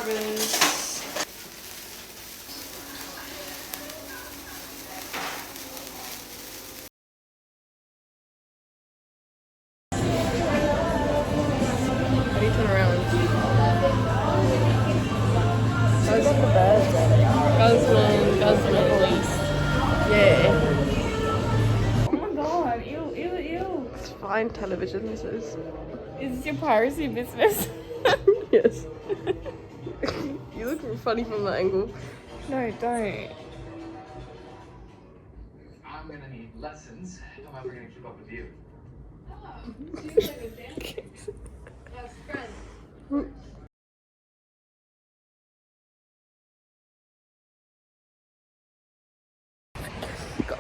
YouTubers. How do you turn around? Those are the birds there. Guzman police. Yeah. Oh my god, ew, ew, ew. It's fine television, this is. Is this your piracy business? Yes. You look funny from that angle. No, don't. I'm gonna need lessons if I'm ever gonna keep up with you.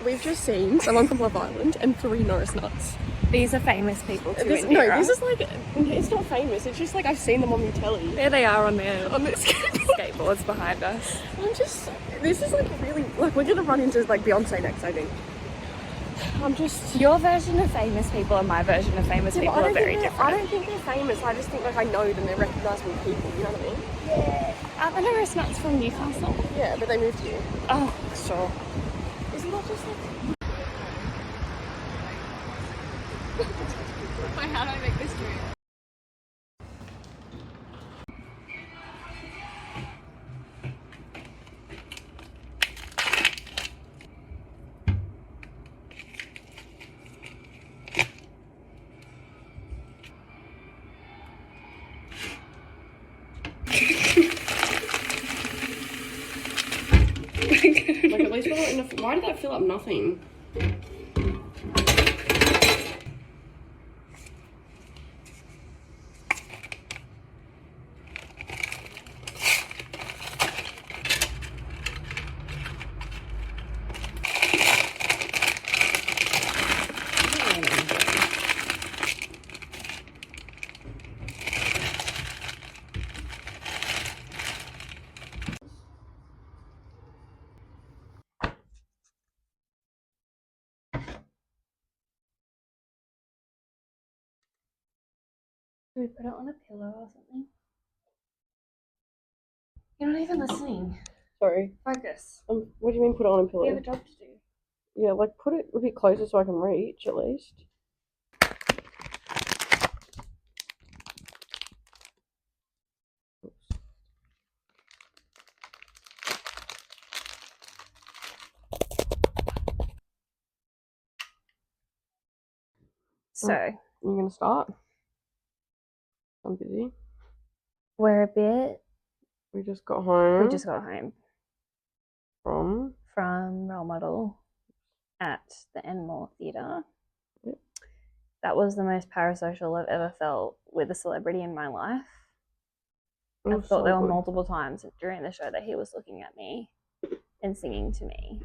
We've just seen someone from Love Island and 3 Norris nuts. These are famous people too. This is like, it's not famous, it's just like I've seen them on the telly. There they are on their On the skateboards behind us. This is like really, like we're gonna run into like Beyonce next, I think. Your version of famous people and my version of famous people are very different. I don't think they're famous, I just think like I know them, they're recognisable people, you know what I mean? Yeah. Aren't the Norris nuts from Newcastle? Yeah, but they moved here. Oh, sure. Isn't that just like... Wait, how do I make this drink? Like at least we're not enough. Why did that fill up nothing? Should we put it on a pillow or something? You're not even listening. Sorry. Focus. What do you mean put it on a pillow? We have a job to do. Yeah, like put it a bit closer so I can reach at least. So, You're gonna start? I'm busy. we're a bit. We just got home. We just got home from Role Model at the Enmore Theatre. Yep. That was the most parasocial I've ever felt with a celebrity in my life. I thought there were multiple times during the show that he was looking at me and singing to me.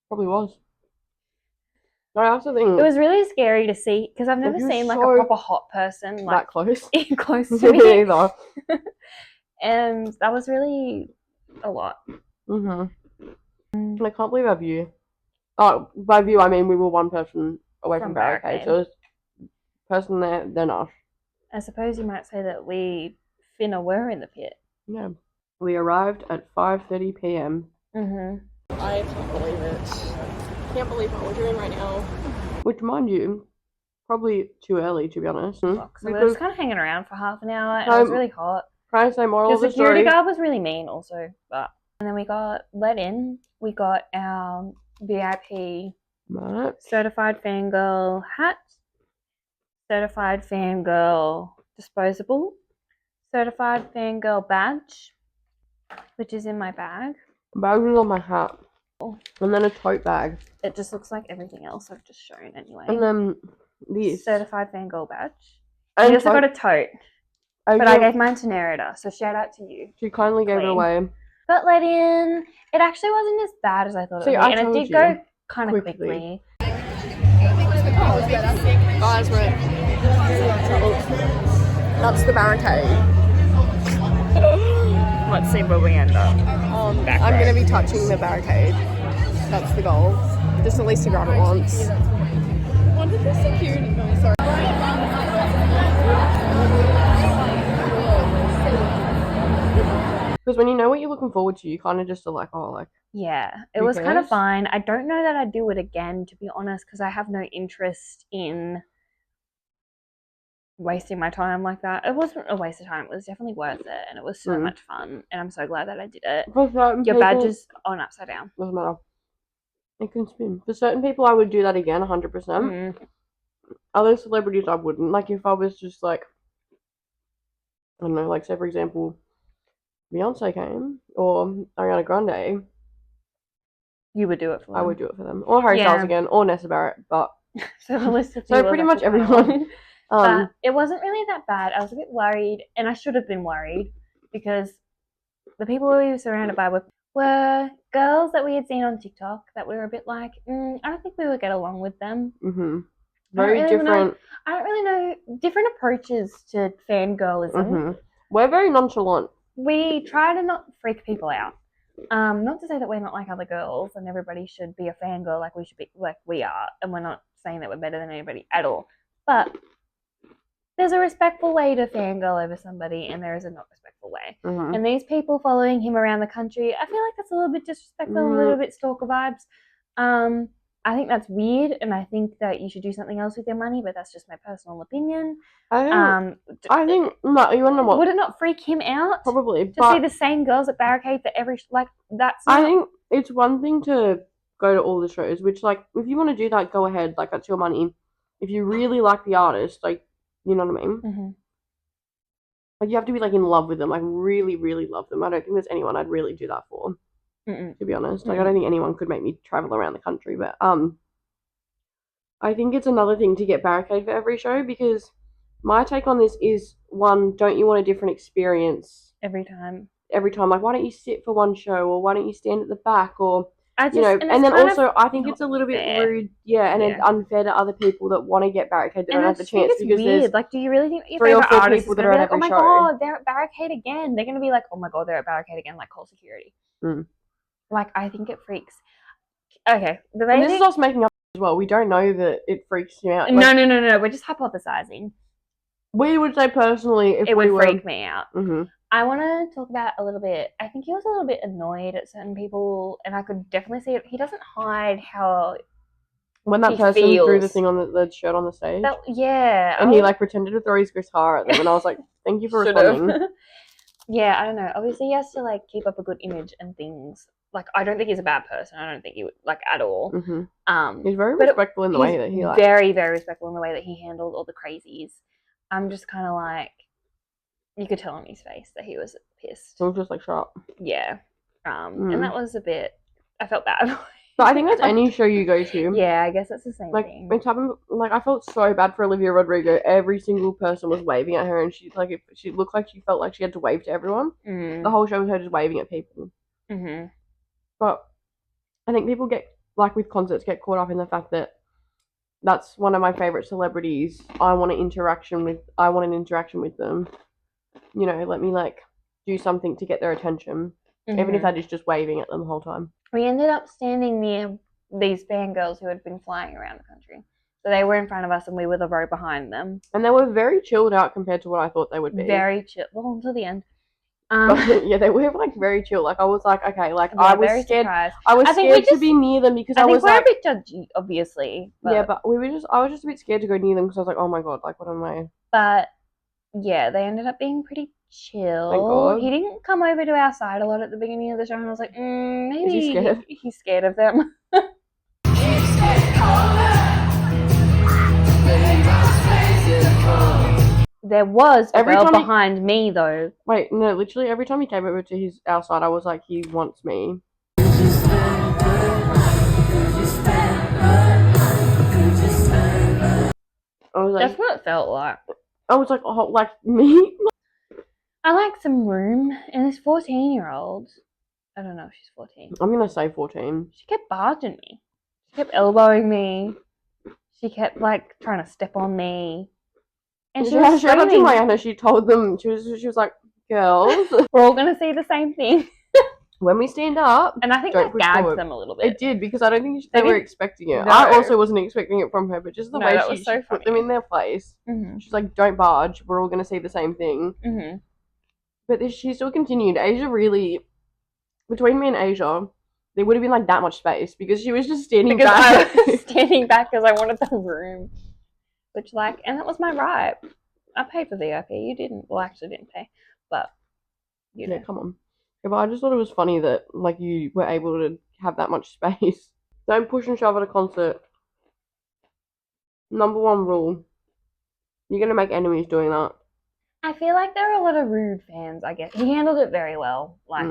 Probably was. I also think It was really scary to see because I've never seen like a proper hot person like that close. close to me. Me either. And that was really a lot. I can't believe our view. Oh, by view I mean we were one person away from barricade. So it was person there, then us. I suppose you might say that we Finna were in the pit. Yeah. We arrived at 5:30 p.m. I can't believe it. Can't believe what we're doing right now. Which, mind you, probably too early to be honest. So we were just kind of hanging around for half an hour and it was really hot. Trying to say moral The of the security story. guard was really mean also, but and then we got let in. We got our VIP certified fangirl hat, certified fangirl disposable, certified fangirl badge, which is in my bag. Bag was on my hat. And then a tote bag. It just looks like everything else I've just shown anyway. And then this. Certified fangirl badge. And we also got a tote. But I gave mine to Nerida, so shout out to you. She kindly gave it away. Got let in. It actually wasn't as bad as I thought it would be. And it did go kind of quickly. Guys, that's the barricade. Let's see where we end up. I'm going to be touching the barricade. That's the goal. Just at least to grab it once. The security guard, sorry. Because when you know what you're looking forward to, you kind of just are like, oh, like. Yeah, it Who was kind of cares? fine. I don't know that I'd do it again, to be honest, because I have no interest in wasting my time like that. It wasn't a waste of time. It was definitely worth it, and it was so much fun, and I'm so glad that I did it. For certain Your people, badge is on upside down. doesn't matter. It can spin. For certain people, I would do that again, 100%. Other celebrities, I wouldn't. Like, if I was just like, I don't know, like, say, for example, Beyonce came, or Ariana Grande, You would do it for them. I would do it for them. Or Harry Styles again, or Nessa Barrett, but. So the list of so people pretty is much actually everyone. But it wasn't really that bad. I was a bit worried, and I should have been worried, because the people we were surrounded by were girls that we had seen on TikTok that we were a bit like, I don't think we would get along with them. Very different. I don't really know different approaches to fangirlism. We're very nonchalant. We try to not freak people out. Not to say that we're not like other girls and everybody should be a fangirl like we should be, like we are, and we're not saying that we're better than anybody at all. But there's a respectful way to fangirl over somebody, and there is a not respectful way. And these people following him around the country, I feel like that's a little bit disrespectful, a little bit stalker vibes. I think that's weird, and I think that you should do something else with your money, but that's just my personal opinion. I think no, you wanna know what? Would it not freak him out? Probably. To see the same girls at barricades at every that's. I think it's one thing to go to all the shows, which like if you want to do that, go ahead. Like that's your money. If you really like the artist, like you know what I mean. Like you have to be like in love with them, like really, really love them. I don't think there's anyone I'd really do that for. To be honest, like I don't think anyone could make me travel around the country, but I think it's another thing to get barricade for every show, because my take on this is, one, don't you want a different experience every time? Like why don't you sit for one show, or why don't you stand at the back, or and then also I think it's a little bit rude, and it's unfair to other people that want to get barricade that don't have the chance, because weird. There's like, do you really think your 3 or 4 artist people that are at every show? Oh my god, they're at barricade again. They're gonna be like, oh my god, they're at barricade again. Like, call security. Like, I think it freaks. Okay, and this is us making up as well. We don't know that it freaks you out. Like, no. We're just hypothesizing. We would say personally, if it would freak me out. I want to talk about a little bit. I think he was a little bit annoyed at certain people, and I could definitely see it. He doesn't hide how. When that person threw the thing on the shirt on the stage. And he like pretended to throw his guitar at them, and I was like, "Thank you for responding." Yeah, I don't know. Obviously, he has to like keep up a good image and things. Like, I don't think he's a bad person. I don't think he would like at all. He's very respectful in the way that he like. Very, very respectful in the way that he handled all the crazies. I'm just kind of like, you could tell on his face that he was pissed. He was just like, shut up. Yeah. And that was a bit. I felt bad. But I think that's any show you go to. Yeah, I guess it's the same thing. It's happened, like, I felt so bad for Olivia Rodrigo. Every single person was waving at her, and she looked like she felt like she had to wave to everyone. The whole show was her just waving at people. But I think people get, like with concerts, get caught up in the fact that that's one of my favorite celebrities. I want an interaction with them. You know, let me like do something to get their attention, even if that is just waving at them the whole time. We ended up standing near these fangirls who had been flying around the country. So they were in front of us, and we were the row behind them. And they were very chilled out compared to what I thought they would be. Very chill. Well, until the end. Yeah, they were like very chill. Like I was like, okay, like I was scared. Surprised. I was scared to be near them because I was like, we're a bit judgy, obviously. But... Yeah, but I was just a bit scared to go near them because I was like, oh my god, like what am I? But yeah, they ended up being pretty chill. Thank God. He didn't come over to our side a lot at the beginning of the show, and I was like, maybe he's scared of them. There was a girl behind me, though. Wait, no, literally every time he came over to our side, I was like, he wants me. That's what it felt like. I was like, oh, like me? I like some room, and this 14-year-old, I don't know if she's 14. I'm going to say 14. She kept barging me. She kept elbowing me. She kept, like, trying to step on me. And she was screaming. She went to Mariana, she told them, she was like, girls. We're all going to see the same thing. when we stand up, And I think don't that push gagged forward. them a little bit. It did, because I don't think They they were didn't- expecting it. No. I also wasn't expecting it from her, but just the No, way that she was so put them funny. in their place. Mm-hmm. She's like, don't barge, we're all going to see the same thing. Mm-hmm. But she still continued. Asia really, between me and Asia, there would have been like that much space, because she was just standing Because back. I was standing back because I wanted the room. Which, like, and that was my right. I paid for VIP. You didn't. Well, I actually didn't pay. But, you know. Yeah, come on. Yeah, but I just thought it was funny that, like, you were able to have that much space. Don't push and shove at a concert. Number one rule. You're going to make enemies doing that. I feel like there were a lot of rude fans, I guess. He handled it very well. Like,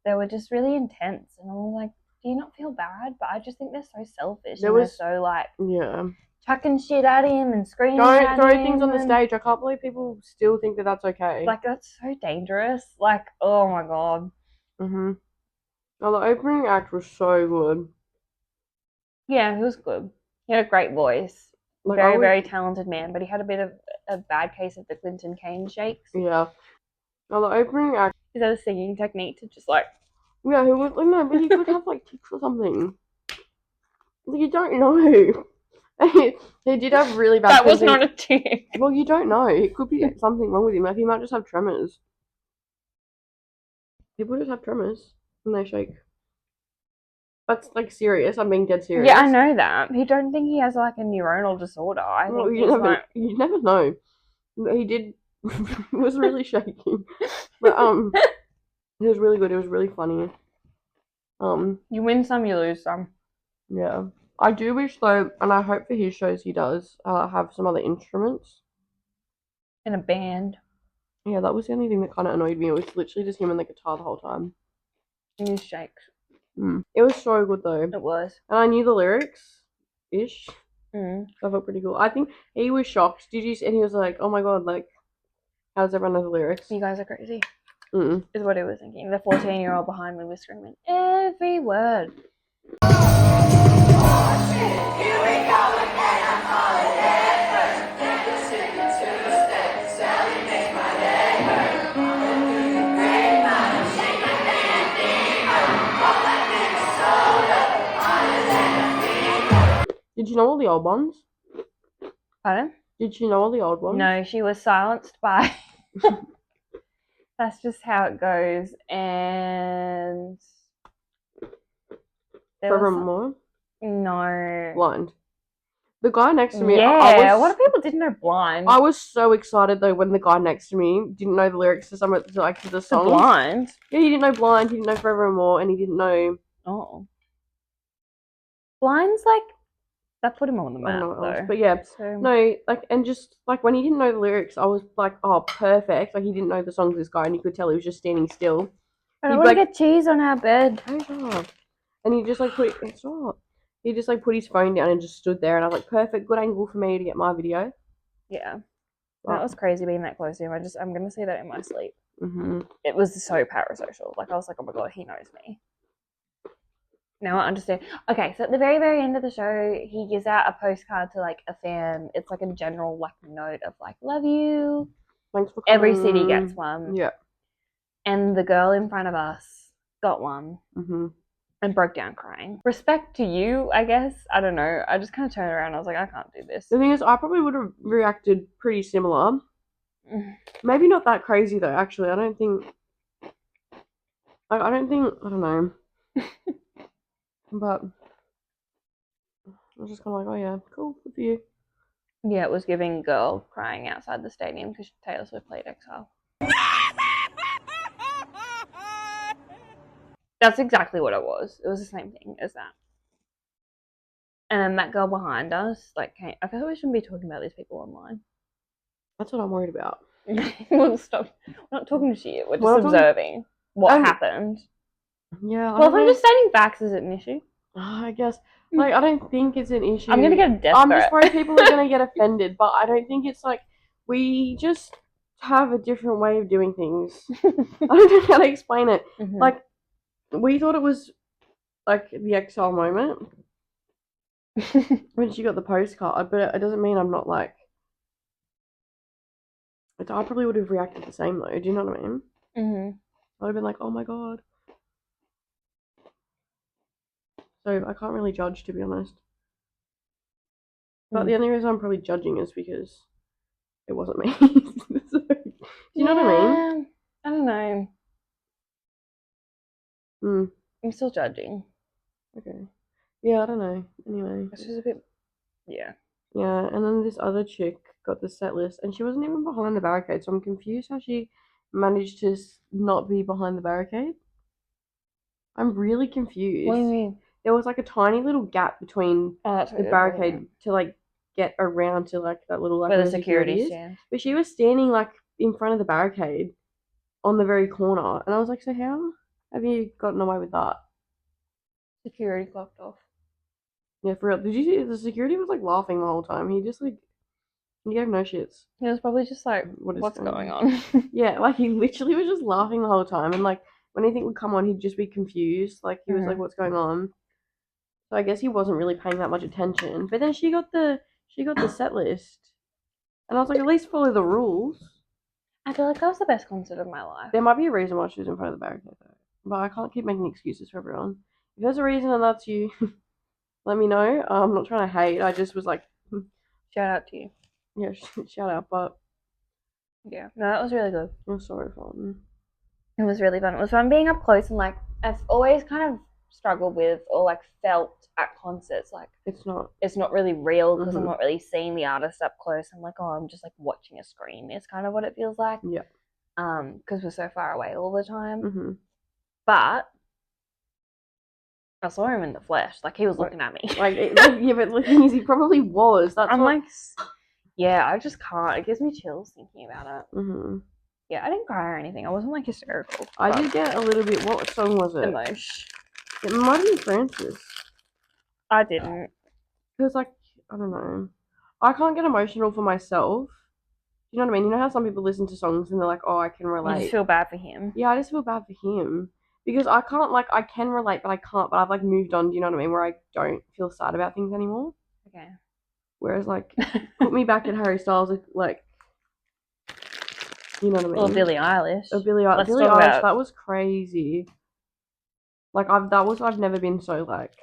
they were just really intense. And I was like, do you not feel bad? But I just think they're so selfish. They're so, like, yeah, chucking shit at him and screaming at him. Don't throw things on the stage. I can't believe people still think that that's okay. Like, that's so dangerous. Like, oh my god. Mm-hmm. Oh, the opening act was so good. Yeah, he was good. He had a great voice. Like, very talented man, but he had a bit of a bad case of the Clinton Kane shakes. Yeah. Oh, the opening act. Is that a singing technique to just like? Yeah, he was no, but he could have like tics or something. Like, you don't know. He did have really bad. That was not a tick. Well, you don't know. It could be something wrong with him. Like, he might just have tremors. People just have tremors when they shake. That's like serious. I'm being dead serious. Yeah, I know that. You don't think he has like a neuronal disorder? I think you never know. He did. He was really shaking, but it was really good. It was really funny. You win some, you lose some. Yeah, I do wish though, and I hope for his shows he does have some other instruments in a band. Yeah, that was the only thing that kind of annoyed me. It was literally just him and the guitar the whole time. And his shakes. It was so good though. It was. And I knew the lyrics ish. Mm. So I felt pretty cool. I think he was shocked. Did you? And he was like, "Oh my god, like, how does everyone know the lyrics?" You guys are crazy. Is what he was thinking. The 14-year-old behind me was screaming every word. Did you know all the old ones? Pardon? Did she know all the old ones? No, she was silenced by. That's just how it goes. And Forevermore? No. Blind. The guy next to me. Yeah, a lot of people didn't know Blind. I was so excited though when the guy next to me didn't know the lyrics to some of the songs. Blind? Yeah, he didn't know Blind. He didn't know Forevermore, and he didn't know. Oh. Blind's like. That put him on the map, though. But yeah, so... no, like, and just like when he didn't know the lyrics, I was like, oh, perfect. Like, he didn't know the songs, this guy, and you could tell he was just standing still. I don't want to get cheese on our bed. And he just like he just like put his phone down and just stood there, and I was like, perfect, good angle for me to get my video. Yeah, that was crazy being that close to him. I'm gonna say that in my sleep. Mm-hmm. It was so parasocial. Like I was like, oh my god, he knows me. Now I understand. Okay, so at the very, very end of the show, he gives out a postcard to like a fan. It's like a general like note of like, love you. Thanks for coming. Every city gets one. Yeah. And the girl in front of us got one. Mm-hmm. And broke down crying. Respect to you, I guess. I don't know. I just kind of turned around. I was like, I can't do this. The thing is, I probably would have reacted pretty similar. Maybe not that crazy though. Actually, I don't think. I don't know. But I was just kind of like, oh yeah, cool, good for you. Yeah, it was giving girl crying outside the stadium because Taylor Swift played Exile. That's exactly what it was. It was the same thing as that. And then that girl behind us, like, I feel like we shouldn't be talking about these people online. That's what I'm worried about. We'll stop. We're not talking shit. We're just observing what happened. Yeah. Well, if I'm just stating facts, is it an issue? I guess. Like, I don't think it's an issue. I'm gonna get a death threat. I'm just worried people are gonna get offended, but I don't think it's like we just have a different way of doing things. I don't know how to explain it. Mm-hmm. Like, we thought it was like the Exile moment when she got the postcard, but it doesn't mean I'm not like. I probably would have reacted the same though. Do you know what I mean? Mm-hmm. I'd have been like, "Oh my god." So I can't really judge, to be honest. But the only reason I'm probably judging is because it wasn't me. So, do you know what I mean? I don't know. I'm still judging. Okay. Yeah, I don't know. Anyway. It's just a bit... Yeah. Yeah, and then this other chick got the set list, and she wasn't even behind the barricade, so I'm confused how she managed to not be behind the barricade. I'm really confused. What do you mean? There was like a tiny little gap between the barricade to like get around to like that little like where where the security stands. But she was standing like in front of the barricade on the very corner, and I was like, so how have you gotten away with that? Security clocked off. Yeah, for real. Did you see the security was like laughing the whole time? He just like he gave no shits. He was probably just like, what's going on? Yeah, like he literally was just laughing the whole time, and like when anything would come on, he'd just be confused. Like he was like, "What's going on?" So I guess he wasn't really paying that much attention. But then she got the set list, and I was like, at least follow the rules. I feel like that was the best concert of my life. There might be a reason why she was in front of the barricade though, but I can't keep making excuses for everyone. If there's a reason and that's you, let me know. I'm not trying to hate. I just was like, shout out to you. Yeah, shout out, but yeah, no, that was really good. It was so fun. It was really fun. It was fun being up close, and like I've always kind of struggled with or like felt at concerts like it's not really real because I'm not really seeing the artist up close. I'm like, oh, I'm just like watching a screen. It's kind of what it feels like. Yeah. Because we're so far away all the time. But I saw him in the flesh. Like he was looking at me. Yeah, but the thing is, he probably was. I'm like, yeah, I just can't. It gives me chills thinking about it. Yeah, I didn't cry or anything. I wasn't like hysterical. I did get a little bit. What song was it? Emotion. It might have been Francis. I didn't. Because, like, I don't know. I can't get emotional for myself. You know what I mean? You know how some people listen to songs and they're like, oh, I can relate. You just feel bad for him. Yeah, I just feel bad for him. Because I can't, like, I can relate, but I can't. But I've, like, moved on, do you know what I mean? Where I don't feel sad about things anymore. Okay. Whereas, like, put me back at Harry Styles, like, you know what I mean? Or Billie Eilish. Billie Eilish, that was crazy. Like, I've never been so, like,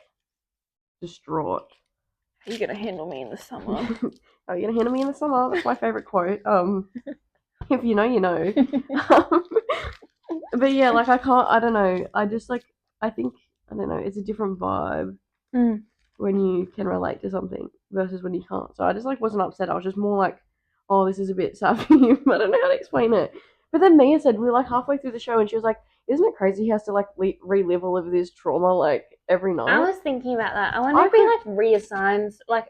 distraught. Are you gonna handle me in the summer? Are you gonna handle me in the summer? That's my favorite quote. If you know, you know. But yeah, like I don't know. I just like, I think, I don't know, it's a different vibe when you can relate to something versus when you can't. So I just like wasn't upset. I was just more like, oh, this is a bit sad for you. I don't know how to explain it. But then Mia said, we were like halfway through the show and she was like, isn't it crazy he has to like relive all of this trauma like every night? I was thinking about that. I wonder if he like reassigns, like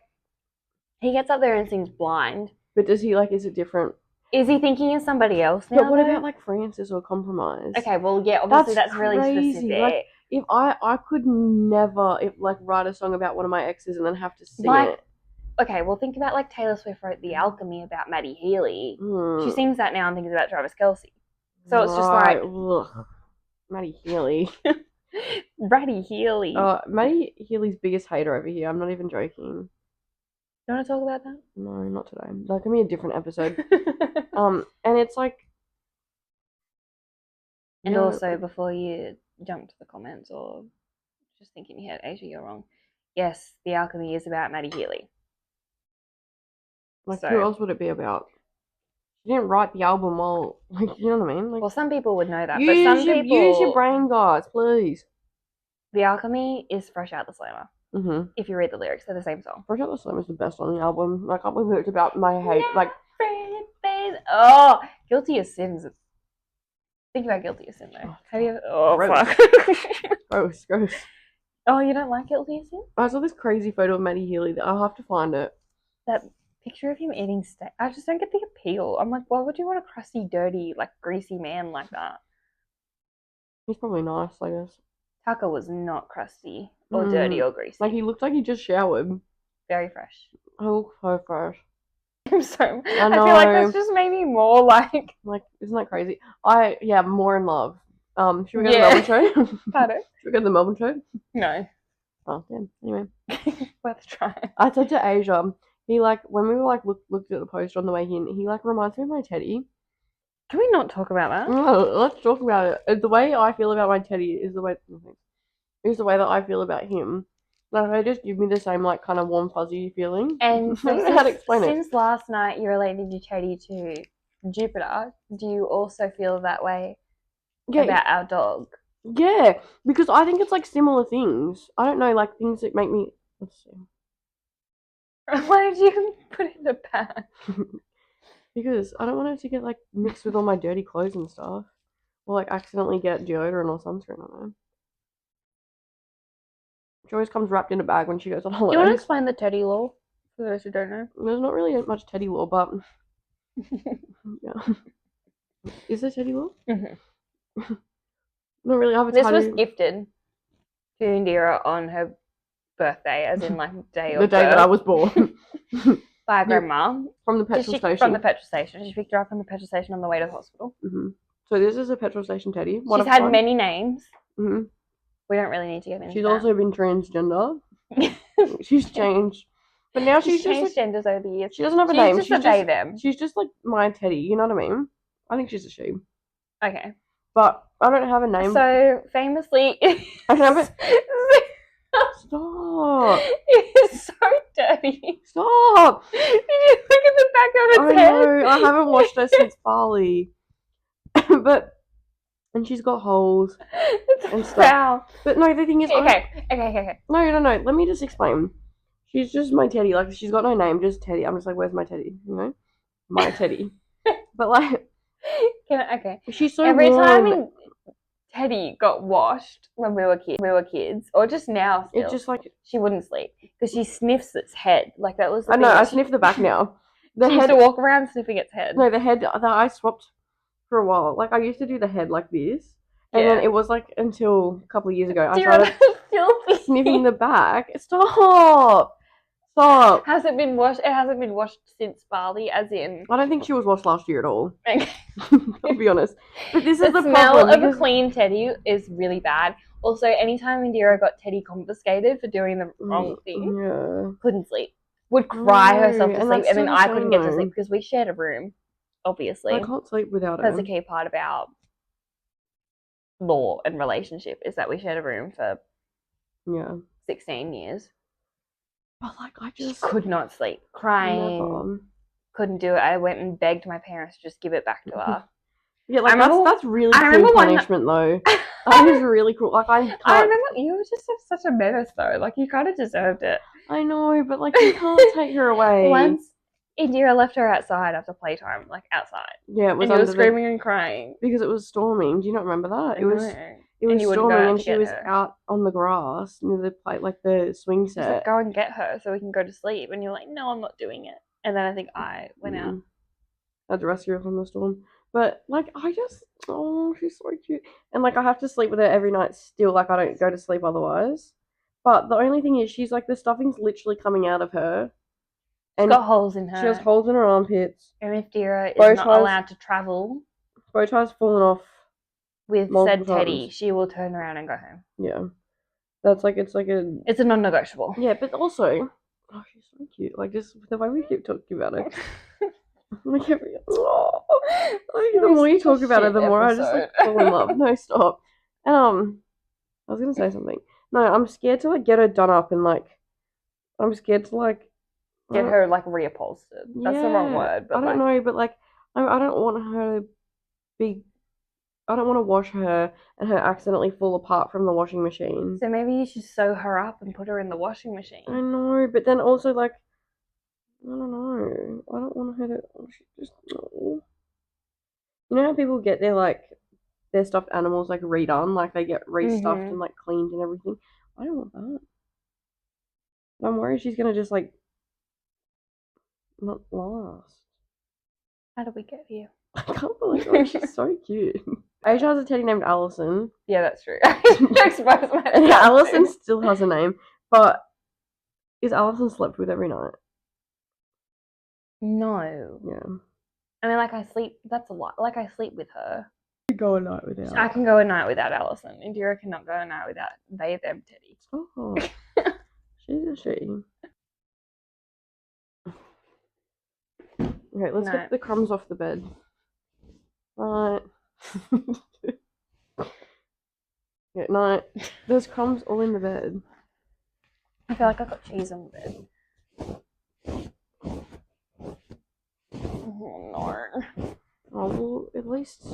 he gets up there and sings Blind. But does he like, is it different? Is he thinking of somebody else now? But what about like Francis or Compromise? Okay, well yeah, obviously that's really specific. Like, if I could never like write a song about one of my exes and then have to sing it. Okay, well think about like Taylor Swift wrote The Alchemy about Maddie Healy. She sings that now and thinks about Travis Kelce. So it's just like Maddie Healy. Maddie Healy. Maddie Healy's biggest hater over here. I'm not even joking. You want to talk about that? No, not today. That can be a different episode. And it's like. And also, before you jump to the comments or just think in your head, Asia, you're wrong. Yes, The Alchemy is about Maddie Healy. Like, who else would it be about? She didn't write the album while, like, you know what I mean? Like, well, some people would know that, but some people... Use your brain, guys, please. The Alchemy is Fresh Out the Slammer. If you read the lyrics, they're the same song. Fresh Out the Slammer is the best on the album. I can't believe it's about my hate. Like, oh, Guilty as Sin. Think about Guilty as Sin, though. Have you ever... Oh, fuck. Gross. Oh, you don't like Guilty as Sin? I saw this crazy photo of Maddie Healy. I'll have to find it. That picture of him eating steak. I just don't get the appeal. I'm like, why would you want a crusty, dirty, like, greasy man like that? He's probably nice, I guess. Tucker was not crusty or dirty or greasy. Like, he looked like he just showered. Very fresh. I look so fresh. I feel like that's just made me more like... Like, isn't that crazy? More in love. Should we go to the Melbourne show? Pardon? Should we go to the Melbourne show? No. Oh, damn. Anyway. Worth trying. I said to Asia, he, like, when we were, like, looked at the poster on the way in, he, like, reminds me of my teddy. Can we not talk about that? No, let's talk about it. The way I feel about my teddy is the way that I feel about him. Like, they just give me the same, like, kind of warm, fuzzy feeling. And I don't know how to explain it. since last night you related your teddy to Jupiter, do you also feel that way about our dog? Yeah, because I think it's, like, similar things. I don't know, like, things that make me... Let's see. Why did you put it in a bag? Because I don't want it to get, like, mixed with all my dirty clothes and stuff. Or, like, accidentally get deodorant or sunscreen on it. She always comes wrapped in a bag when she goes on holidays. Do you want to explain the teddy law for those who don't know? There's not really much teddy law, but... yeah. Is there teddy law? Mm-hmm. Not really. I have a This tattoo. was gifted to Indira on her birthday, as in, like, day of The day birth. that I was born. By grandma. From the petrol station. From the petrol station. She picked her up from the petrol station on the way to the hospital. Mm-hmm. So this is a petrol station teddy. She's had many names. Mm-hmm. We don't really need to get into She's that. also been transgender. She's changed. But now she's just changed genders over the years. She doesn't have a name. She's just a they, them. She's just like my teddy, you know what I mean? I think she's a she. Okay. But I don't have a name. So, famously... I can have it. Stop. It's so dirty. Stop. Did you look at the back of its head? know. I haven't washed her since Bali. And she's got holes and stuff. Foul. But no, the thing is... Okay. No. Let me just explain. She's just my teddy. Like, she's got no name, just Teddy. I'm just like, where's my teddy? You know? My teddy. But, like... Okay. She's so Every warm. time Teddy got washed when we were kids, or just now still, it's just like... she wouldn't sleep. Because she sniffs its head. Like, that was the I thing. know, I sniff the back now. She used to walk around sniffing its head. No, the head that I swapped for a while. Like, I used to do the head like this. And then it was like until a couple of years ago I started sniffing the back. Stop! Has it been washed? It hasn't been washed since Bali, as in... I don't think she was washed last year at all. Okay. I'll be honest. But this is the smell problem. of a clean teddy is really bad. Also, anytime Indira got Teddy confiscated for doing the wrong thing, couldn't sleep. Would cry herself to sleep, and then I couldn't get to sleep because we shared a room, obviously. I can't sleep without her. That's a key part about law and relationship, is that we shared a room for 16 years. But like, I just could not sleep, crying, couldn't do it. I went and begged my parents to just give it back to her. Yeah, like that's really cool punishment though. That is really cool. Like, I remember you were just such a menace though. Like, you kind of deserved it. I know, but like, you can't take her away. Once Indira left her outside after playtime, like outside. Yeah, it was. And you were screaming and crying because it was storming. Do you not remember that? It was storming, and she was out on the grass near the like the swing set. Like, go and get her so we can go to sleep. And you're like, no, I'm not doing it. And then I think I went out. I had to rescue her from the storm. But like, she's so cute. And like, I have to sleep with her every night still. Like, I don't go to sleep otherwise. But the only thing is, she's like, the stuffing's literally coming out of her. She's got holes in her. She has holes in her armpits. And if Dira is not allowed to travel, bow tie's fallen off with said Teddy, she will turn around and go home. Yeah, that's like it's a non-negotiable. Yeah, but also, she's so cute. Like, just the way we keep talking about it. Like the more you talk about it, the more I just like fall in love. No, stop. And I was gonna say something. No, I'm scared to like get her done up and like, I'm scared to like get her like reupholstered. That's the wrong word. But I don't know, but like, I don't want her to be. I don't want to wash her and her accidentally fall apart from the washing machine. So maybe you should sew her up and put her in the washing machine. I know, but then also like, I don't know. I don't want her to. You know how people get their stuffed animals like redone, like they get restuffed and like cleaned and everything. I don't want that. I'm worried she's gonna just like not last. How did we get here? I can't believe it. She's so cute. Asia has a teddy named Allison. Yeah, that's true. And Allison still has a name, but is Allison slept with every night? No. Yeah. I mean, like, I sleep. That's a lot. Like, I sleep with her. You go a night without. I can go a night without Allison. Indira cannot go a night without they, them, Teddy. Oh, she's a she. Okay, let's get the crumbs off the bed. Right. Yeah, night. There's crumbs all in the bed. I feel like I got cheese on the bed. Oh no. Oh, well, at least